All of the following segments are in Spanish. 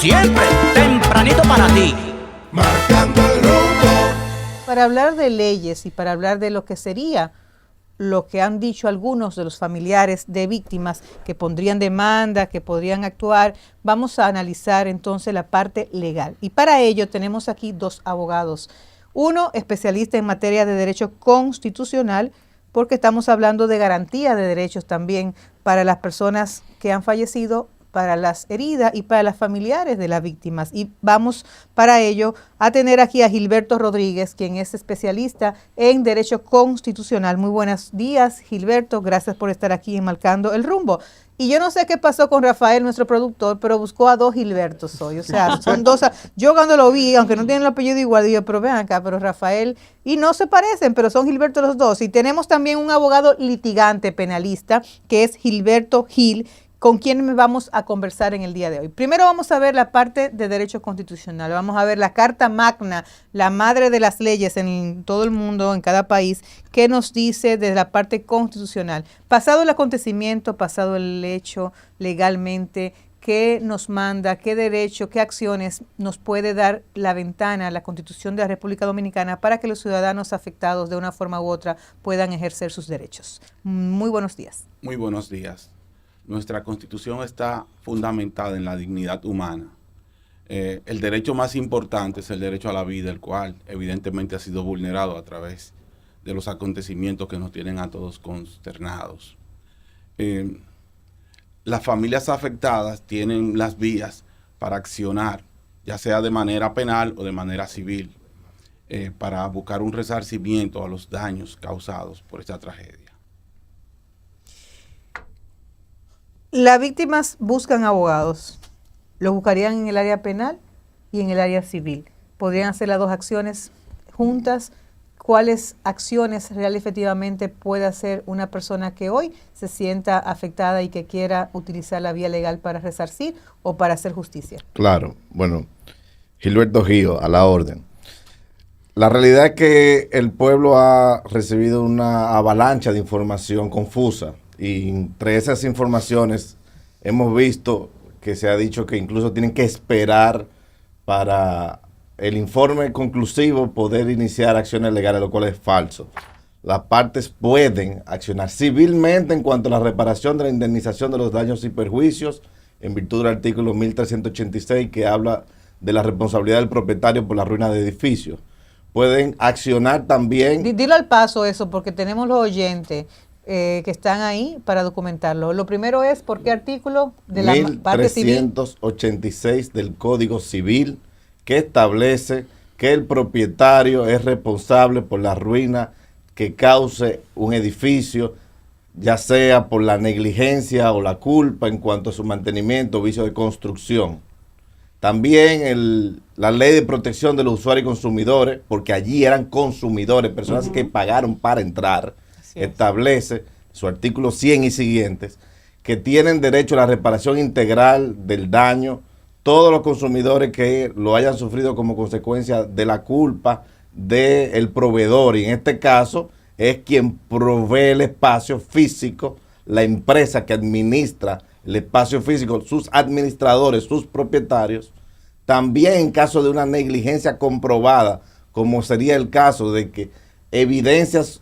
siempre tempranito para ti. Marcando el rumbo. Para hablar de leyes y para hablar de lo que sería lo que han dicho algunos de los familiares de víctimas que pondrían demanda, que podrían actuar, vamos a analizar entonces la parte legal. Y para ello tenemos aquí dos abogados. Uno, especialista en materia de derecho constitucional, porque estamos hablando de garantía de derechos también para las personas que han fallecido, para las heridas y para las familiares de las víctimas. Y vamos para ello a tener aquí a Gilberto Rodríguez, quien es especialista en Derecho Constitucional. Muy buenos días, Gilberto. Gracias por estar aquí en Marcando el Rumbo. Y yo no sé qué pasó con Rafael, nuestro productor, pero buscó a dos Gilbertos hoy. O sea, son dos. Yo cuando lo vi, aunque no tienen el apellido igual, digo, pero vean acá, pero Rafael, y no se parecen, pero son Gilberto los dos. Y tenemos también un abogado litigante penalista, que es Gilberto Gil, con quien vamos a conversar en el día de hoy. Primero vamos a ver la parte de derecho constitucional. Vamos a ver la Carta Magna, la madre de las leyes en todo el mundo, en cada país, que nos dice desde la parte constitucional. Pasado el acontecimiento, pasado el hecho legalmente, ¿qué nos manda, qué derecho, qué acciones nos puede dar la ventana, la Constitución de la República Dominicana para que los ciudadanos afectados de una forma u otra puedan ejercer sus derechos? Muy buenos días. Muy buenos días. Nuestra Constitución está fundamentada en la dignidad humana. El derecho más importante es el derecho a la vida, el cual evidentemente ha sido vulnerado a través de los acontecimientos que nos tienen a todos consternados. Las familias afectadas tienen las vías para accionar, ya sea de manera penal o de manera civil, para buscar un resarcimiento a los daños causados por esta tragedia. Las víctimas buscan abogados. ¿Los buscarían en el área penal y en el área civil? ¿Podrían hacer las dos acciones juntas? ¿Cuáles acciones real efectivamente puede hacer una persona que hoy se sienta afectada y que quiera utilizar la vía legal para resarcir o para hacer justicia? Claro, bueno, Gilberto Gío, a la orden. La realidad es que el pueblo ha recibido una avalancha de información confusa. Y entre esas informaciones hemos visto que se ha dicho que incluso tienen que esperar para el informe conclusivo poder iniciar acciones legales, lo cual es falso. Las partes pueden accionar civilmente en cuanto a la reparación de la indemnización de los daños y perjuicios en virtud del artículo 1386 que habla de la responsabilidad del propietario por la ruina de edificios. Pueden accionar también... Dilo al paso eso, porque tenemos los oyentes que están ahí para documentarlo. Lo primero es, ¿por qué artículo de la parte civil? 1386 del Código Civil, que establece que el propietario es responsable por la ruina que cause un edificio, ya sea por la negligencia o la culpa en cuanto a su mantenimiento o vicio de construcción. También la ley de protección de los usuarios y consumidores, porque allí eran consumidores, personas que pagaron para entrar, establece su artículo 100 y siguientes, que tienen derecho a la reparación integral del daño todos los consumidores que lo hayan sufrido como consecuencia de la culpa del proveedor, y en este caso es quien provee el espacio físico, la empresa que administra el espacio físico, sus administradores, sus propietarios. También en caso de una negligencia comprobada, como sería el caso de que evidencias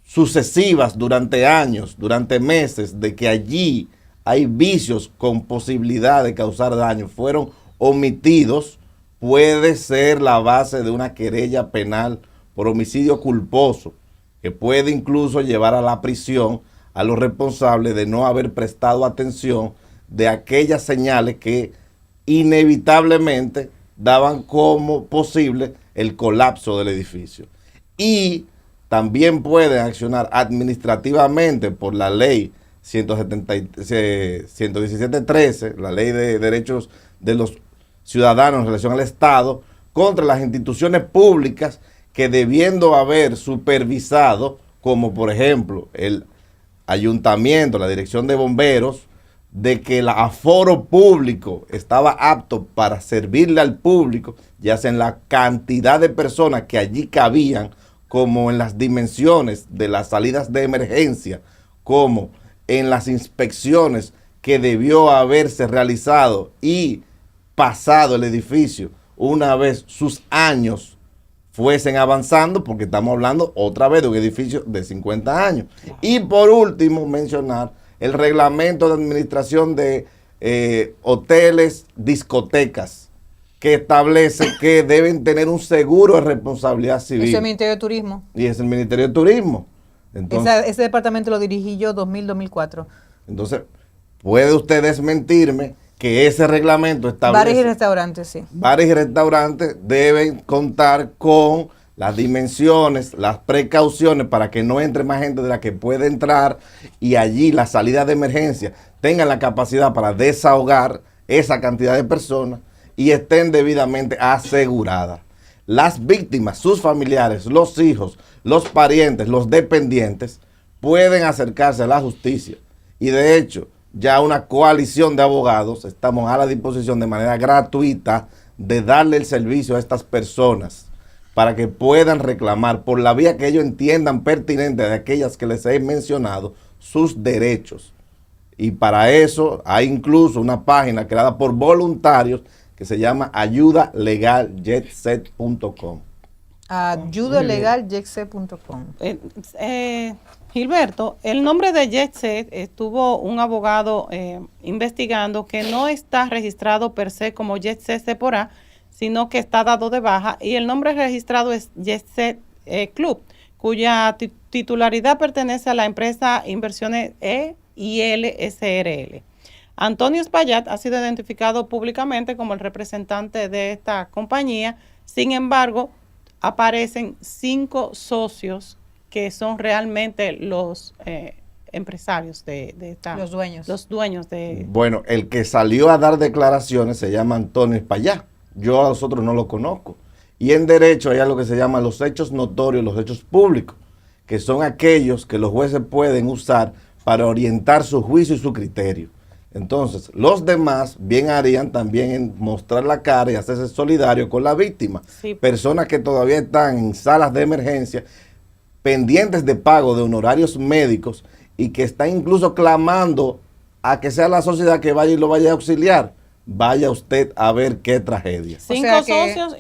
sucesivas durante años, durante meses, de que allí hay vicios con posibilidad de causar daño, fueron omitidos, puede ser la base de una querella penal por homicidio culposo, que puede incluso llevar a la prisión a los responsables de no haber prestado atención de aquellas señales que inevitablemente daban como posible el colapso del edificio. Y también pueden accionar administrativamente por la ley 117.13, la ley de derechos de los ciudadanos en relación al Estado, contra las instituciones públicas que, debiendo haber supervisado, como por ejemplo el ayuntamiento, la dirección de bomberos, de que el aforo público estaba apto para servirle al público, ya sea en la cantidad de personas que allí cabían, como en las dimensiones de las salidas de emergencia, como en las inspecciones que debió haberse realizado y pasado el edificio, una vez sus años fuesen avanzando, porque estamos hablando otra vez de un edificio de 50 años. Y por último, mencionar el reglamento de administración de hoteles, discotecas, que establece que deben tener un seguro de responsabilidad civil. Eso es el Ministerio de Turismo. Y es el Ministerio de Turismo. Entonces, Ese departamento lo dirigí yo 2000-2004. entonces, ¿puede usted desmentirme que ese reglamento establece? Bares y restaurantes, sí. Bares y restaurantes deben contar con las dimensiones, las precauciones para que no entre más gente de la que puede entrar y allí la salida de emergencia tengan la capacidad para desahogar esa cantidad de personas y estén debidamente aseguradas. Las víctimas, sus familiares, los hijos, los parientes, los dependientes pueden acercarse a la justicia y de hecho ya una coalición de abogados estamos a la disposición de manera gratuita de darle el servicio a estas personas para que puedan reclamar por la vía que ellos entiendan pertinente de aquellas que les he mencionado sus derechos. Y para eso hay incluso una página creada por voluntarios que se llama ayudalegaljetset.com. Ayudalegaljetset.com. Gilberto, el nombre de JetSet estuvo un abogado investigando que no está registrado per se como JetSet Sephora, sino que está dado de baja y el nombre registrado es JetSet Club, cuya titularidad pertenece a la empresa Inversiones E&L SRL. Antonio Espaillat ha sido identificado públicamente como el representante de esta compañía, sin embargo, aparecen 5 socios que son realmente los empresarios de esta... Los dueños. Los dueños de... Bueno, el que salió a dar declaraciones se llama Antonio Espaillat. Yo a los otros no lo conozco. Y en derecho hay algo que se llama los hechos notorios, los hechos públicos, que son aquellos que los jueces pueden usar para orientar su juicio y su criterio. Entonces, los demás bien harían también en mostrar la cara y hacerse solidario con la víctima. Sí. Personas que todavía están en salas de emergencia, pendientes de pago de honorarios médicos y que están incluso clamando a que sea la sociedad que vaya y lo vaya a auxiliar. Vaya usted a ver qué tragedia. 5 sea que- socios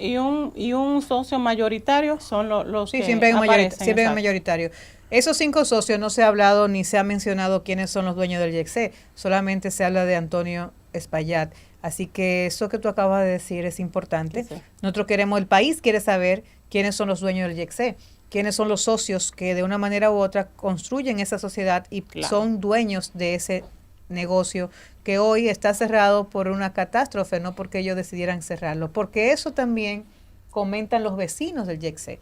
y un socio mayoritario son los Sí, que siempre hay un aparecen, siempre hay un exacto. mayoritario. Esos 5 socios no se ha hablado ni se ha mencionado quiénes son los dueños del YECSE, solamente se habla de Antonio Espaillat. Así que eso que tú acabas de decir es importante. Sí, sí. Nosotros queremos, el país quiere saber quiénes son los dueños del YECSE, quiénes son los socios que de una manera u otra construyen esa sociedad y Claro. son dueños de ese negocio que hoy está cerrado por una catástrofe, no porque ellos decidieran cerrarlo, porque eso también comentan los vecinos del YECSE,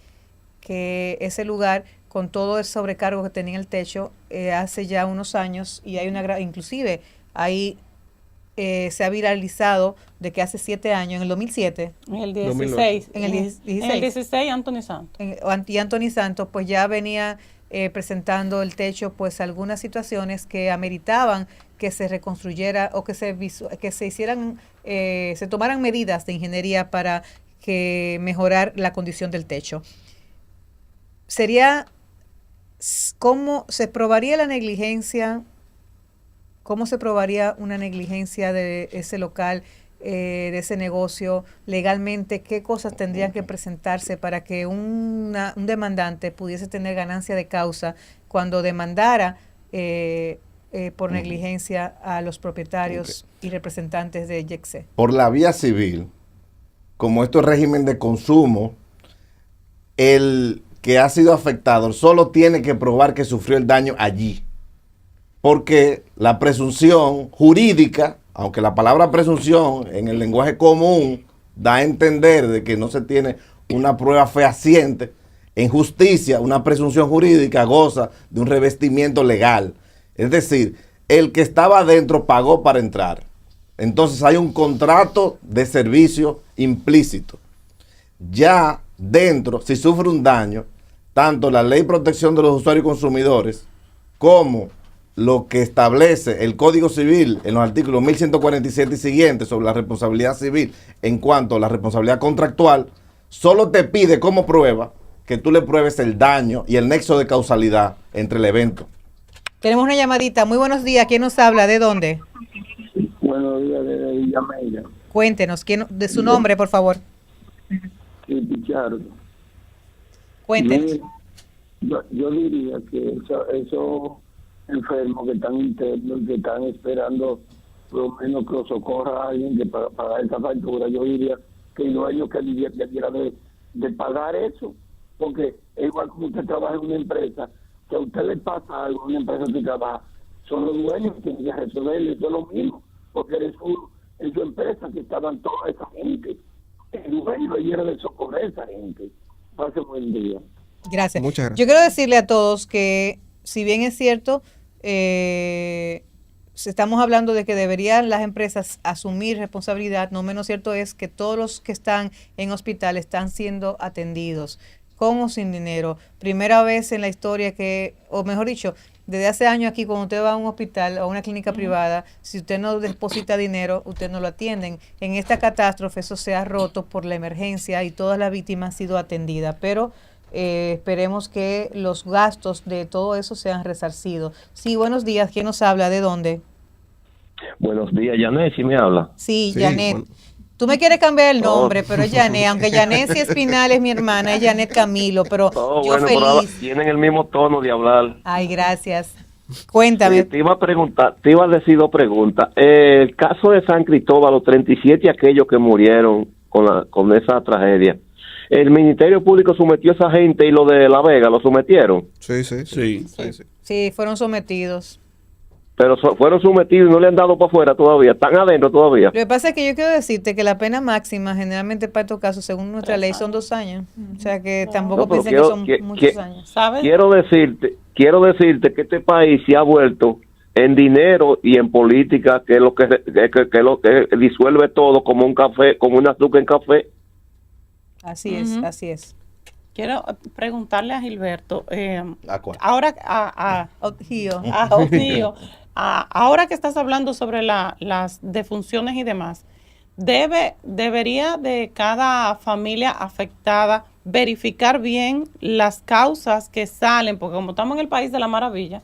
que ese lugar con todo el sobrecargo que tenía el techo hace ya unos años y hay inclusive ahí se ha viralizado de que hace 7 años, en el 2007, En el 2009. 16. En el 16. En el 16, Anthony Santos. y Anthony Santos pues ya venía presentando el techo pues algunas situaciones que ameritaban que se reconstruyera o que se hicieran, se tomaran medidas de ingeniería para que mejorar la condición del techo. Sería, ¿cómo se probaría la negligencia? ¿Cómo se probaría una negligencia de ese local, de ese negocio legalmente? ¿Qué cosas tendrían que presentarse para que un demandante pudiese tener ganancia de causa cuando demandara por negligencia a los propietarios y representantes de YECSE? Por la vía civil, como esto es régimen de consumo, el que ha sido afectado solo tiene que probar que sufrió el daño allí. Porque la presunción jurídica, aunque la palabra presunción en el lenguaje común da a entender de que no se tiene una prueba fehaciente, en justicia una presunción jurídica goza de un revestimiento legal. Es decir, el que estaba adentro pagó para entrar. Entonces hay un contrato de servicio implícito. Ya dentro, si sufre un daño, tanto la Ley de Protección de los Usuarios y Consumidores como lo que establece el Código Civil en los artículos 1147 y siguientes sobre la responsabilidad civil en cuanto a la responsabilidad contractual, solo te pide como prueba que tú le pruebes el daño y el nexo de causalidad entre el evento. Tenemos una llamadita. Muy buenos días. ¿Quién nos habla? ¿De dónde? Buenos días, de Villameira. Cuéntenos. De su nombre, por favor. Sí, Pichardo. Cuéntenos. Yo diría que esos enfermos que están internos, que están esperando por lo menos que los socorra a alguien que para pagar esa factura, yo diría que el dueño que debiera de pagar eso, porque es igual como usted trabaja en una empresa, que a usted le pasa algo en una empresa que trabaja, son los dueños que tienen que resolverlo, eso es lo mismo, porque es su empresa que estaban toda esa gente, el dueño debiera de socorrer a esa gente. Pase buen día. Gracias. Muchas gracias. Yo quiero decirle a todos que, si bien es cierto, estamos hablando de que deberían las empresas asumir responsabilidad, no menos cierto es que todos los que están en hospital están siendo atendidos con o sin dinero. Primera vez en la historia que, o mejor dicho, desde hace años aquí, cuando usted va a un hospital o a una clínica privada, si usted no deposita dinero, usted no lo atienden. En esta catástrofe eso se ha roto por la emergencia y todas las víctimas han sido atendidas, pero esperemos que los gastos de todo eso sean resarcidos. Sí, buenos días. ¿Quién nos habla? ¿De dónde? Buenos días, Janet, ¿sí me habla? Sí, Sí, Janet. bueno. Tú me quieres cambiar el Oh. nombre, pero es Janet, aunque Janet sí Espinal es mi hermana, es Janet Camilo, pero Oh, yo bueno, pero ahora feliz. tienen el mismo tono de hablar. Ay, gracias. Cuéntame. Te iba a preguntar, te iba a decir dos preguntas. El caso de San Cristóbal, los 37 aquellos que murieron con esa tragedia. El Ministerio Público sometió a esa gente y lo de La Vega lo sometieron, Sí. Sí. Sí, fueron sometidos. pero fueron sometidos y no le han dado para afuera todavía, están adentro todavía. Lo que pasa es que yo quiero decirte que la pena máxima generalmente para estos casos, según nuestra ley, son 2 años. O sea que tampoco No, pero piensen que son muchos que- años. ¿Sabes? Quiero decirte que este país se ha vuelto en dinero y en política, que es lo que lo que disuelve todo como un café, como un azúcar en café. Así es, así es. Quiero preguntarle a Gilberto, ¿A cuál? ahora Ojío. ahora que estás hablando sobre las defunciones y demás, debería de cada familia afectada verificar bien las causas que salen, porque como estamos en el país de la maravilla,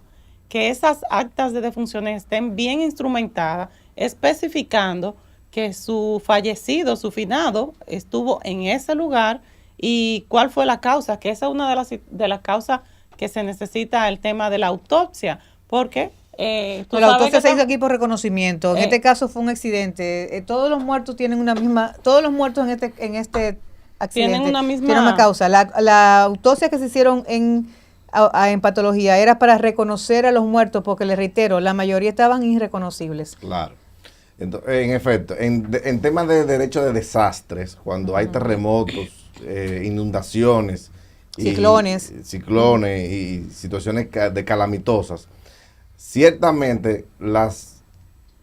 que esas actas de defunciones estén bien instrumentadas, especificando que su fallecido, su finado, estuvo en ese lugar y cuál fue la causa, que esa es una de las causas que se necesita el tema de la autopsia, porque tú La sabes autopsia que se hizo aquí por reconocimiento. En este caso fue un accidente. Todos los muertos tienen una misma, todos los muertos en este accidente Tienen una misma- tienen una causa. La autopsia que se hicieron en patología era para reconocer a los muertos, porque les reitero, la mayoría estaban irreconocibles. Claro. Entonces, en efecto, en temas de derecho de desastres, cuando hay terremotos, inundaciones, ciclones y situaciones de calamitosas, ciertamente las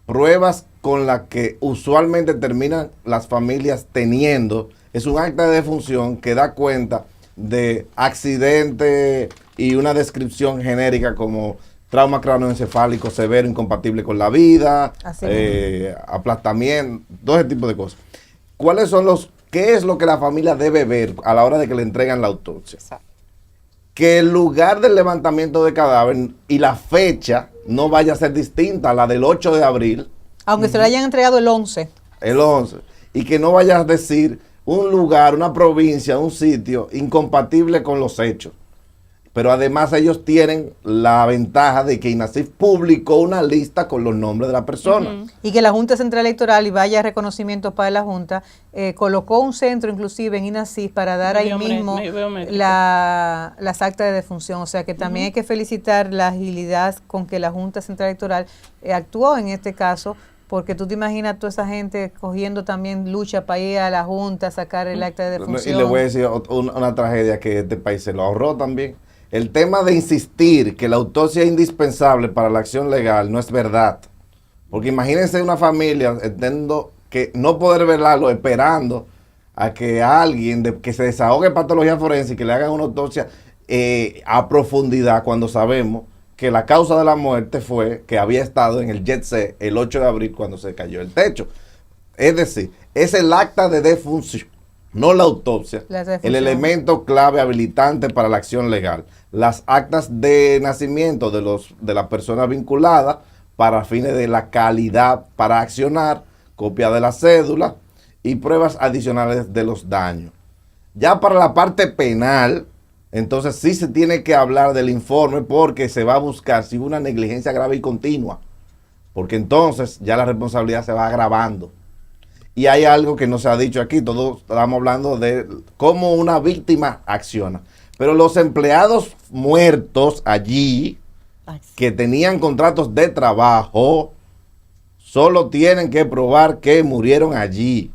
pruebas con las que usualmente terminan las familias teniendo es un acta de defunción que da cuenta de accidente y una descripción genérica como trauma craneoencefálico severo incompatible con la vida, Así aplastamiento, todo ese tipo de cosas. ¿Qué es lo que la familia debe ver a la hora de que le entregan la autopsia? Que el lugar del levantamiento de cadáver y la fecha no vaya a ser distinta a la del 8 de abril, Aunque se lo hayan entregado el 11. el 11, y que no vaya a decir un lugar, una provincia, un sitio incompatible con los hechos. Pero además ellos tienen la ventaja de que INASIF publicó una lista con los nombres de la persona. Y que la Junta Central Electoral, y vaya reconocimiento para la Junta, colocó un centro inclusive en INASIF para dar ahí mismo biométrico. las actas de defunción. O sea que también hay que felicitar la agilidad con que la Junta Central Electoral actuó en este caso, porque tú te imaginas toda esa gente cogiendo también lucha para ir a la Junta a sacar el acta de defunción. Y le voy a decir una tragedia que este país se lo ahorró también. El tema de insistir que la autopsia es indispensable para la acción legal no es verdad. Porque imagínense una familia entiendo que no poder velarlo esperando a que alguien que se desahogue en patología forense y que le hagan una autopsia a profundidad cuando sabemos que la causa de la muerte fue que había estado en el jet set el 8 de abril cuando se cayó el techo. Es decir, es el acta de defunción no la autopsia, La el defunción. elemento clave habilitante para la acción legal, las actas de nacimiento de la persona vinculada para fines de la calidad para accionar, copia de la cédula y pruebas adicionales de los daños. Ya para la parte penal, entonces sí se tiene que hablar del informe porque se va a buscar si hubo una negligencia grave y continua, porque entonces ya la responsabilidad se va agravando. Y hay algo que no se ha dicho aquí, todos estamos hablando de cómo una víctima acciona. Pero los empleados muertos allí, que tenían contratos de trabajo, solo tienen que probar que murieron allí,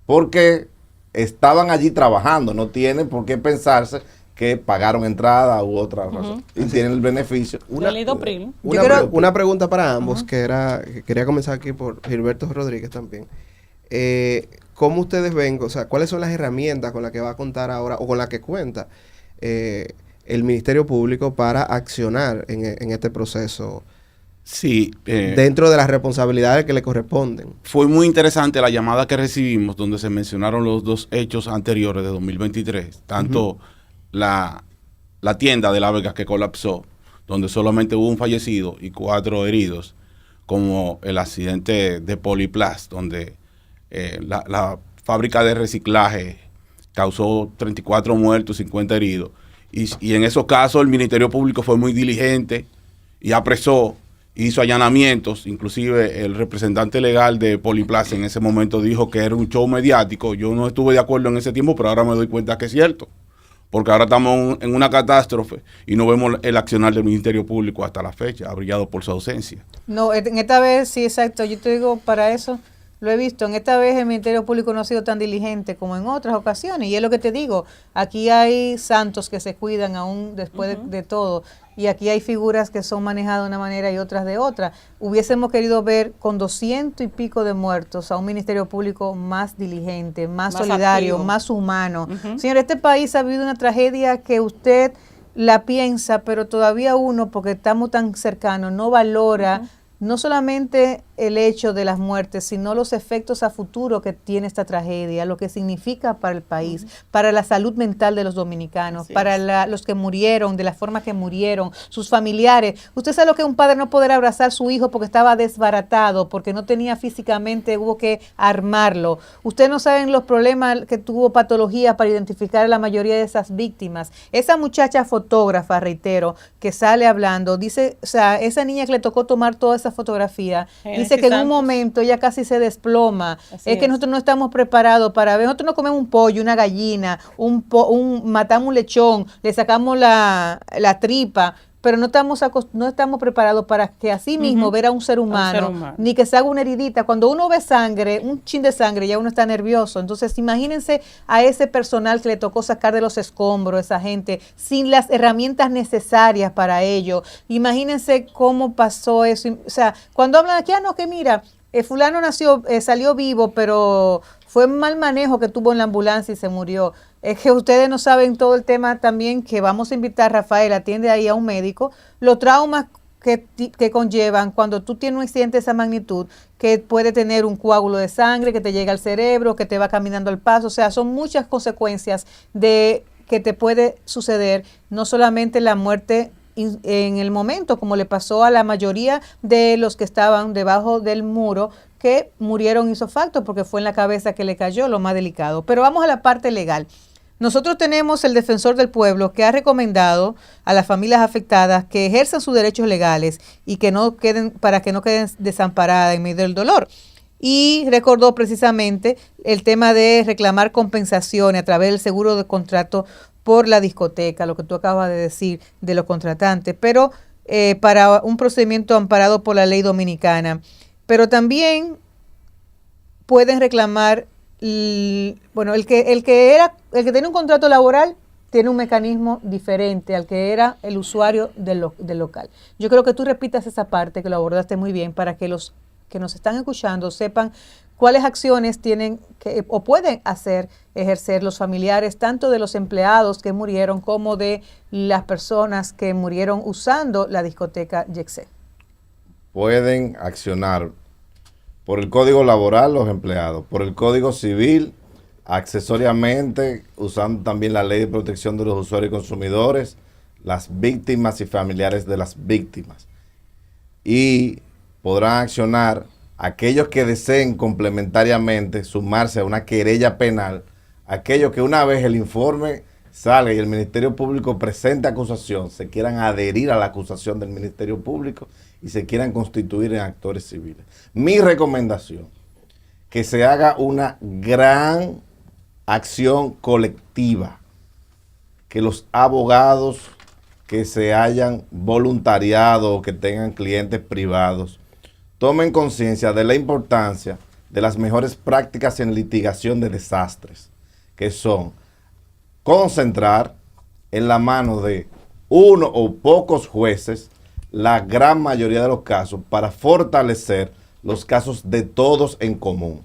porque estaban allí trabajando, no tienen por qué pensarse que pagaron entrada u otra razón, y tienen el beneficio. Una pregunta para ambos, que quería comenzar aquí por Gilberto Rodríguez también. ¿Cómo ustedes ven, o sea, cuáles son las herramientas con las que va a contar ahora o con las que cuenta el Ministerio Público para accionar en este proceso? Sí. Dentro de las responsabilidades que le corresponden. Fue muy interesante la llamada que recibimos donde se mencionaron los dos hechos anteriores de 2023, tanto la tienda de La Vega que colapsó, donde solamente hubo un fallecido y 4 heridos, como el accidente de Poliplast, donde la fábrica de reciclaje causó 34 muertos, 50 heridos. Y en esos casos el Ministerio Público fue muy diligente y apresó, hizo allanamientos. Inclusive el representante legal de Poliplast en ese momento dijo que era un show mediático. Yo no estuve de acuerdo en ese tiempo, pero ahora me doy cuenta que es cierto. Porque ahora estamos en una catástrofe y no vemos el accionar del Ministerio Público hasta la fecha. Ha brillado por su ausencia. No, en esta vez sí, exacto. Yo te digo, para eso lo he visto. En esta vez el Ministerio Público no ha sido tan diligente como en otras ocasiones. Y es lo que te digo, aquí hay santos que se cuidan aún después de todo. Y aquí hay figuras que son manejadas de una manera y otras de otra. Hubiésemos querido ver con 200 y pico de muertos a un Ministerio Público más diligente, más solidario, activo, más humano. Señor, este país ha vivido una tragedia que usted la piensa, pero todavía uno, porque estamos tan cercanos, no valora no solamente el hecho de las muertes, sino los efectos a futuro que tiene esta tragedia, lo que significa para el país, para la salud mental de los dominicanos, para los que murieron, de la forma que murieron, sus familiares. Usted sabe lo que es un padre no poder abrazar a su hijo porque estaba desbaratado, porque no tenía físicamente, hubo que armarlo. Ustedes no saben los problemas que tuvo patología para identificar a la mayoría de esas víctimas. Esa muchacha fotógrafa, reitero, que sale hablando, dice, o sea, esa niña que le tocó tomar toda esa fotografía, dice que en un momento ella casi se desploma. Es que nosotros no estamos preparados para ver. Nosotros no comemos un pollo, una gallina, matamos un lechón, le sacamos la tripa, pero no estamos preparados para que así mismo ver a un ser humano, ni que se haga una heridita. Cuando uno ve sangre, un chin de sangre, ya uno está nervioso. Entonces, imagínense a ese personal que le tocó sacar de los escombros, esa gente, sin las herramientas necesarias para ello. Imagínense cómo pasó eso. O sea, cuando hablan aquí, no, que mira, fulano salió vivo, pero fue un mal manejo que tuvo en la ambulancia y se murió. Es que ustedes no saben todo el tema también, que vamos a invitar a Rafael, atiende ahí a un médico, los traumas que conllevan cuando tú tienes un accidente de esa magnitud, que puede tener un coágulo de sangre, que te llega al cerebro, que te va caminando al paso. O sea, son muchas consecuencias de que te puede suceder, no solamente la muerte en el momento, como le pasó a la mayoría de los que estaban debajo del muro, que murieron isofacto porque fue en la cabeza que le cayó, lo más delicado. Pero vamos a la parte legal. Nosotros tenemos el defensor del pueblo que ha recomendado a las familias afectadas que ejerzan sus derechos legales y que no queden, para que no queden desamparadas en medio del dolor. Y recordó precisamente el tema de reclamar compensaciones a través del seguro de contrato por la discoteca, lo que tú acabas de decir de los contratantes, pero para un procedimiento amparado por la ley dominicana. Pero también pueden reclamar, bueno, el que tiene un contrato laboral tiene un mecanismo diferente al que era el usuario del local. Yo creo que tú repitas esa parte, que lo abordaste muy bien, para que los que nos están escuchando sepan cuáles acciones tienen o pueden ejercer los familiares, tanto de los empleados que murieron como de las personas que murieron usando la discoteca Yexé. Pueden accionar por el Código Laboral los empleados, por el Código Civil Accesoriamente, usando también la Ley de Protección de los Usuarios y Consumidores, las víctimas y familiares de las víctimas. Y podrán accionar aquellos que deseen complementariamente sumarse a una querella penal, aquellos que una vez el informe salga y el Ministerio Público presente acusación, se quieran adherir a la acusación del Ministerio Público y se quieran constituir en actores civiles. Mi recomendación, que se haga una gran acción colectiva, que los abogados que se hayan voluntariado o que tengan clientes privados tomen conciencia de la importancia de las mejores prácticas en litigación de desastres, que son concentrar en la mano de uno o pocos jueces la gran mayoría de los casos para fortalecer los casos de todos en común,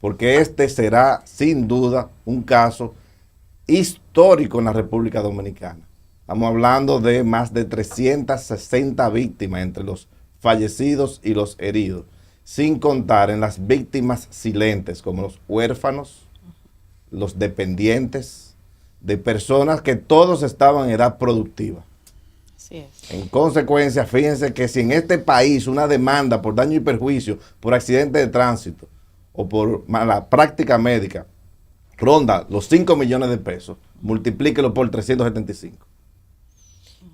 porque este será sin duda un caso histórico en la República Dominicana. Estamos hablando de más de 360 víctimas entre los fallecidos y los heridos, sin contar en las víctimas silentes como los huérfanos, los dependientes, de personas que todos estaban en edad productiva. Así es. En consecuencia, fíjense que si en este país una demanda por daño y perjuicio, por accidente de tránsito o por mala práctica médica ronda los 5 millones de pesos, multiplíquelo por 375.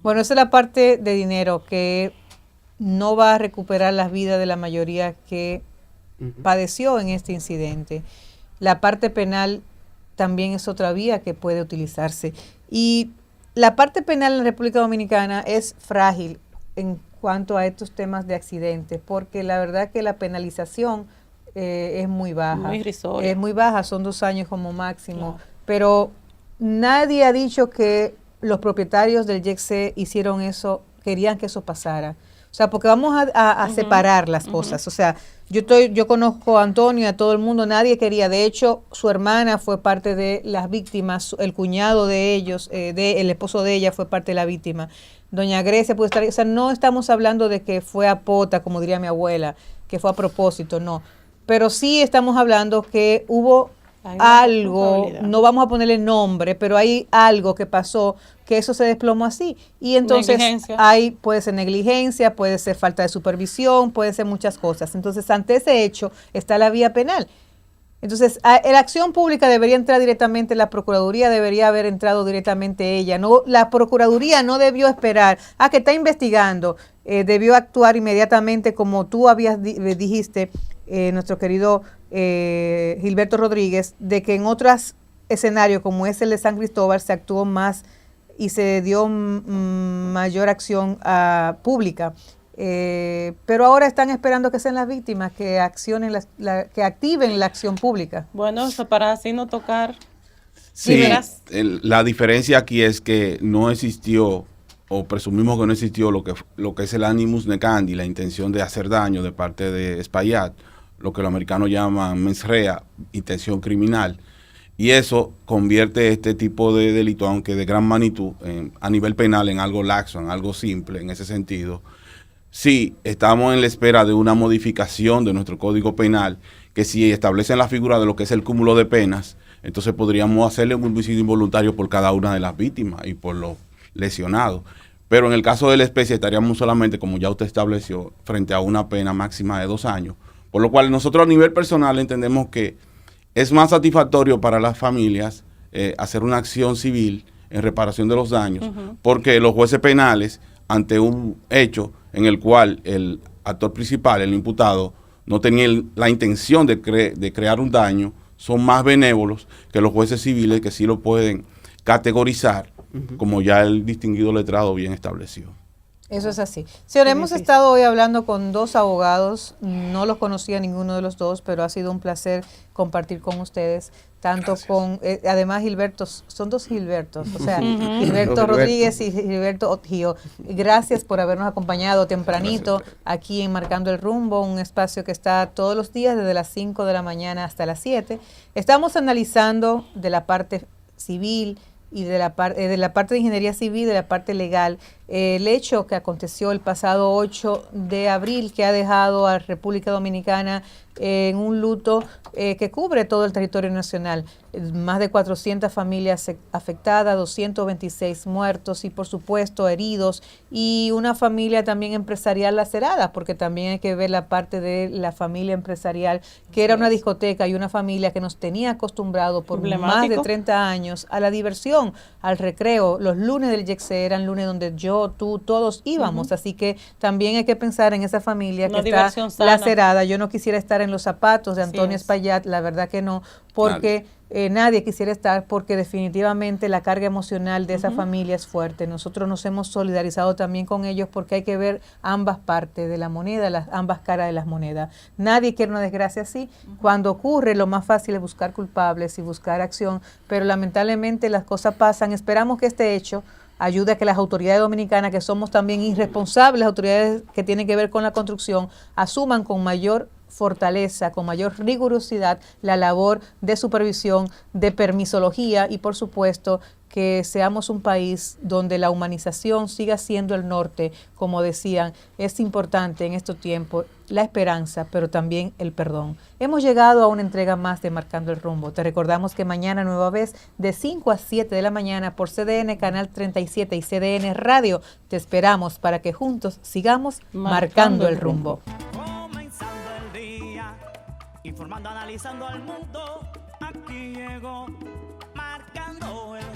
Bueno, esa es la parte de dinero que no va a recuperar las vidas de la mayoría que padeció en este incidente. La parte penal también es otra vía que puede utilizarse. Y la parte penal en la República Dominicana es frágil en cuanto a estos temas de accidentes, porque la verdad que la penalización es muy baja. Muy irrisoria. Es muy baja, son 2 años como máximo. Claro. Pero nadie ha dicho que los propietarios del YECC hicieron eso, querían que eso pasara. O sea, porque vamos a separar las cosas. O sea, yo conozco a Antonio y a todo el mundo, nadie quería. De hecho, su hermana fue parte de las víctimas, el cuñado de ellos, el esposo de ella fue parte de la víctima. Doña Grecia puede estar, o sea, no estamos hablando de que fue a pota, como diría mi abuela, que fue a propósito, no. Pero sí estamos hablando que hubo algo, no vamos a ponerle nombre, pero hay algo que pasó que eso se desplomó así. Y entonces puede ser negligencia, puede ser falta de supervisión, puede ser muchas cosas. Entonces, ante ese hecho está la vía penal. Entonces, la acción pública debería entrar directamente, la Procuraduría debería haber entrado directamente ella. No, la Procuraduría no debió esperar a que está investigando, debió actuar inmediatamente como tú dijiste, nuestro querido Gilberto Rodríguez, de que en otros escenarios como es el de San Cristóbal se actuó más y se dio mayor acción pública. Pero ahora están esperando que sean las víctimas que accionen que activen la acción pública. Bueno, eso para así no tocar. Sí, la diferencia aquí es que no existió, o presumimos que no existió lo que es el animus necandi, la intención de hacer daño de parte de Espaillat, lo que los americanos llaman mens rea, intención criminal. Y eso convierte este tipo de delito, aunque de gran magnitud, a nivel penal, en algo laxo, en algo simple, en ese sentido. Sí, estamos en la espera de una modificación de nuestro Código Penal, que si establecen la figura de lo que es el cúmulo de penas, entonces podríamos hacerle un homicidio involuntario por cada una de las víctimas y por los lesionados. Pero en el caso de la especie estaríamos solamente, como ya usted estableció, frente a una pena máxima de 2 años. Por lo cual nosotros a nivel personal entendemos que es más satisfactorio para las familias hacer una acción civil en reparación de los daños, porque los jueces penales, ante un hecho en el cual el actor principal, el imputado, no tenía la intención de crear un daño, son más benévolos que los jueces civiles, que sí lo pueden categorizar, como ya el distinguido letrado bien estableció. Eso es así. Señor, hemos estado hoy hablando con 2 abogados, no los conocía ninguno de los 2, pero ha sido un placer compartir con ustedes, tanto con, además Gilberto, son 2 Gilbertos, o sea, Gilberto Rodríguez y Gilberto Otgio. Gracias por habernos acompañado tempranito aquí en Marcando el Rumbo, un espacio que está todos los días desde las 5 de la mañana hasta las 7. Estamos analizando de la parte civil y de la parte de ingeniería civil, de la parte legal, el hecho que aconteció el pasado 8 de abril, que ha dejado a República Dominicana en un luto que cubre todo el territorio nacional. Más de 400 familias afectadas, 226 muertos y por supuesto heridos, y una familia también empresarial lacerada, porque también hay que ver la parte de la familia empresarial, que era una discoteca y una familia que nos tenía acostumbrado por más de 30 años a la diversión, al recreo. Los lunes del YECSE eran lunes donde yo, tú, todos íbamos, así que también hay que pensar en esa familia que está lacerada. Yo no quisiera estar en los zapatos de Antonio Espaillat, la verdad que no, porque nadie quisiera estar, porque definitivamente la carga emocional de esa familia es fuerte. Nosotros nos hemos solidarizado también con ellos porque hay que ver ambas partes de la moneda, ambas caras de las monedas. Nadie quiere una desgracia así. Cuando ocurre, lo más fácil es buscar culpables y buscar acción, pero lamentablemente las cosas pasan. Esperamos que este hecho ayude a que las autoridades dominicanas, que somos también irresponsables, las autoridades que tienen que ver con la construcción, asuman con mayor fortaleza, con mayor rigurosidad la labor de supervisión, de permisología y por supuesto que seamos un país donde la humanización siga siendo el norte. Como decían, es importante en estos tiempos la esperanza, pero también el perdón. Hemos llegado a una entrega más de Marcando el Rumbo. Te recordamos que mañana nueva vez de 5 a 7 de la mañana por CDN Canal 37 y CDN Radio te esperamos para que juntos sigamos marcando el rumbo. Informando, analizando al mundo, aquí llegó Marcando el